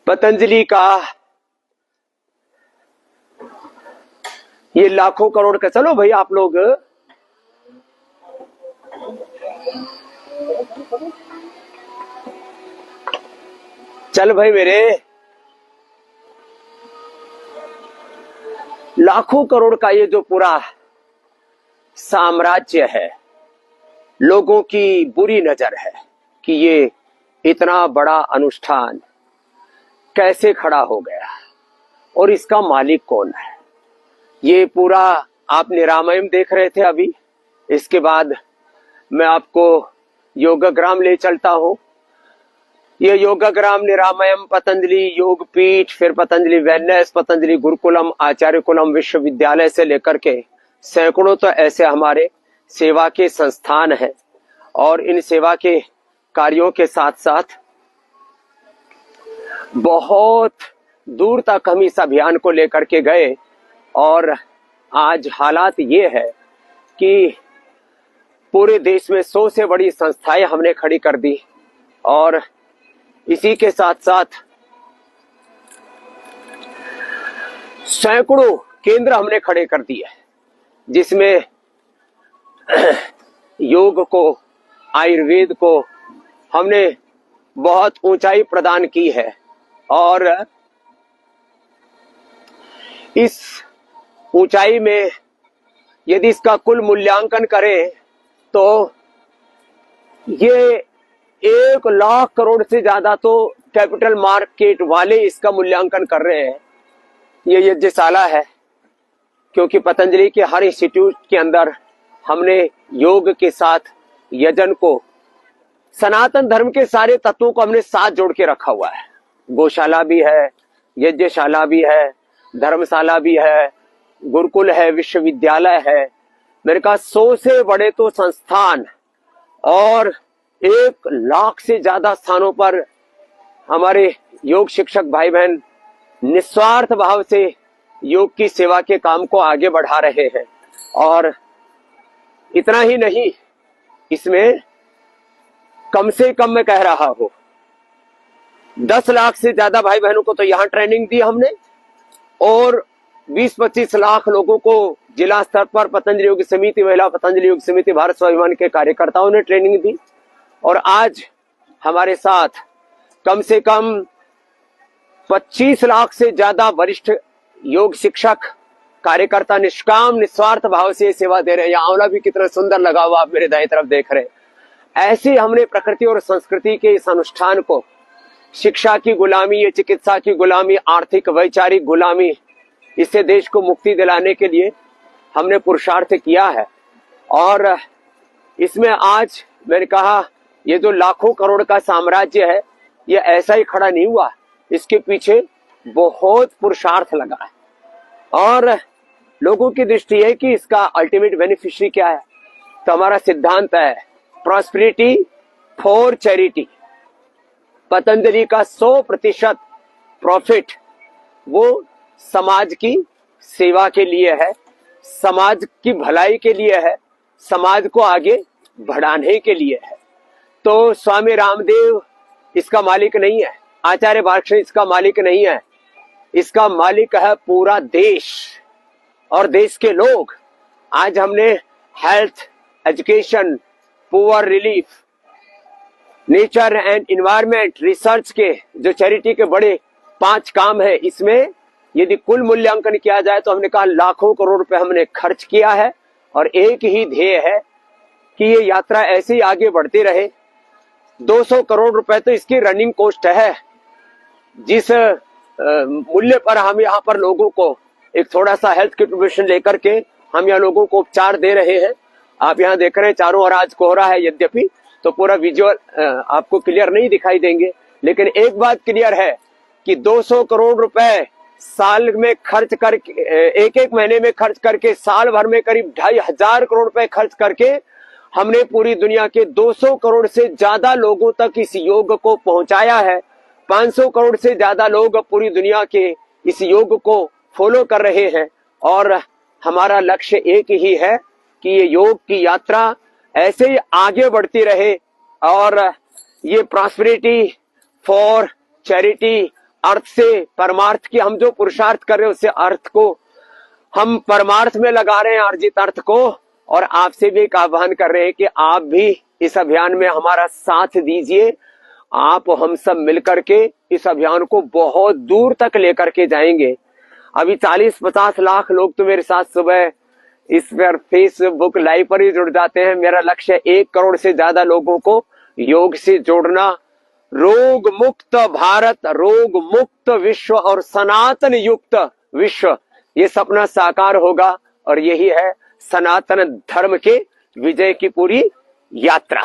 पतंजलि का ये लाखों करोड़ का, चलो भाई आप लोग चल भाई मेरे, लाखों करोड़ का ये जो पूरा साम्राज्य है, लोगों की बुरी नजर है कि ये इतना बड़ा अनुष्ठान कैसे खड़ा हो गया और इसका मालिक कौन है। ये पूरा आपने रामायण देख रहे थे अभी, इसके बाद मैं आपको योगग्राम ले चलता हूं। ये योगग्राम निरामयम, पतंजलि योग पीठ, फिर पतंजलि वेलनेस, पतंजलि गुरुकुलम, आचार्य कुलम विश्वविद्यालय से लेकर के सैकड़ों तो ऐसे हमारे सेवा के संस्थान हैं और इन सेवा के कार्यों के साथ साथ बहुत दूर तक हम इस अभियान को लेकर के गए और आज हालात ये है कि पूरे देश में 100 से बड़ी संस्थाएं हमने खड़ी कर दी और इसी के साथ साथ सैकड़ों केंद्र हमने खड़े कर दिए, जिसमें योग को, आयुर्वेद को हमने बहुत ऊंचाई प्रदान की है। और इस ऊंचाई में यदि इसका कुल मूल्यांकन करें तो ये 1 लाख करोड़ से ज्यादा तो कैपिटल मार्केट वाले इसका मूल्यांकन कर रहे हैं। ये यज्ञशाला है, क्योंकि पतंजलि के हर इंस्टीट्यूट के अंदर हमने योग के साथ यजन को, सनातन धर्म के सारे तत्वों को हमने साथ जोड़ के रखा हुआ है। गौशाला भी है, यज्ञशाला भी है, धर्मशाला भी है, गुरुकुल है, विश्वविद्यालय है। मेरे कहा 100 से बड़े तो संस्थान और 1 लाख से ज्यादा स्थानों पर हमारे योग शिक्षक भाई बहन निस्वार्थ भाव से योग की सेवा के काम को आगे बढ़ा रहे हैं। और इतना ही नहीं, इसमें कम से कम मैं कह रहा हूं 10 लाख से ज्यादा भाई बहनों को तो यहां ट्रेनिंग दी हमने और 20-25 लाख लोगों को जिला स्तर पर पतंजलि योग समिति, महिला पतंजलि योग समिति, भारत स्वाभिमान के कार्यकर्ताओं ने ट्रेनिंग दी। और आज हमारे साथ कम से कम 25 लाख से ज्यादा वरिष्ठ योग शिक्षक कार्यकर्ता निष्काम निस्वार्थ भाव से सेवा दे रहे हैं। आंवला भी कितना सुंदर लगा हुआ आप मेरे दाएं तरफ देख रहे हैं। ऐसे हमने प्रकृति और संस्कृति के इस अनुष्ठान को, शिक्षा की गुलामी, ये चिकित्सा की गुलामी, आर्थिक वैचारिक गुलामी, इससे देश को मुक्ति दिलाने के लिए हमने पुरुषार्थ किया है। और इसमें आज मैंने कहा ये जो लाखों करोड़ का साम्राज्य है, ये ऐसा ही खड़ा नहीं हुआ, इसके पीछे बहुत पुरुषार्थ लगा है। और लोगों की दृष्टि है कि इसका अल्टीमेट बेनिफिशियरी क्या है, तो हमारा सिद्धांत है प्रॉस्पेरिटी फॉर चैरिटी। पतंजलि का 100% प्रॉफिट वो समाज की सेवा के लिए है, समाज की भलाई के लिए है, समाज को आगे बढ़ाने के लिए है। तो स्वामी रामदेव इसका मालिक नहीं है, आचार्य बालकृष्ण इसका मालिक नहीं है, इसका मालिक है पूरा देश और देश के लोग। आज हमने health, education, poor relief, nature and environment, research के जो चैरिटी के बड़े 5 काम है, इसमें यदि कुल मूल्यांकन किया जाए तो हमने कहा लाखों करोड़ रुपए हमने खर्च किया है। और एक ही ध्येय है कि ये यात्रा ऐसे ही आगे बढ़ती रहे। 200 करोड़ रुपए तो इसकी रनिंग कॉस्ट है। जिस मूल्य पर हम यहाँ पर लोगों को एक थोड़ा सा हेल्थ कंट्रीब्यूशन लेकर के हम यहाँ लोगों को उपचार दे रहे हैं। आप यहाँ देख रहे हैं चारों ओर आज कोहरा है, यद्यपि तो पूरा विजुअल आपको क्लियर नहीं दिखाई देंगे, लेकिन एक बात क्लियर है कि 200 करोड़ रुपए साल में खर्च करके, एक महीने में खर्च करके, साल भर में करीब 2500 करोड़ रुपए खर्च करके हमने पूरी दुनिया के 200 करोड़ से ज्यादा लोगों तक इस योग को पहुंचाया है। 500 करोड़ से ज्यादा लोग पूरी दुनिया के इस योग को फॉलो कर रहे हैं। और हमारा लक्ष्य एक ही है कि ये योग की यात्रा ऐसे ही आगे बढ़ती रहे और ये प्रॉस्पेरिटी फॉर चैरिटी अर्थ से परमार्थ की हम जो पुरुषार्थ कर रहे हैं उससे अर्थ को हम परमार्थ में लगा रहे हैं, अर्जित अर्थ को। और आपसे भी एक आह्वान कर रहे हैं कि आप भी इस अभियान में हमारा साथ दीजिए। आप हम सब मिलकर के इस अभियान को बहुत दूर तक लेकर के जाएंगे। अभी 40-50 लाख लोग तो मेरे साथ सुबह इस पर फेसबुक लाइव पर ही जुड़ जाते हैं। मेरा लक्ष्य 1 करोड़ से ज्यादा लोगों को योग से जोड़ना। रोग मुक्त भारत, रोग मुक्त विश्व और सनातन युक्त विश्व, ये सपना साकार होगा। और यही है सनातन धर्म के विजय की पूरी यात्रा।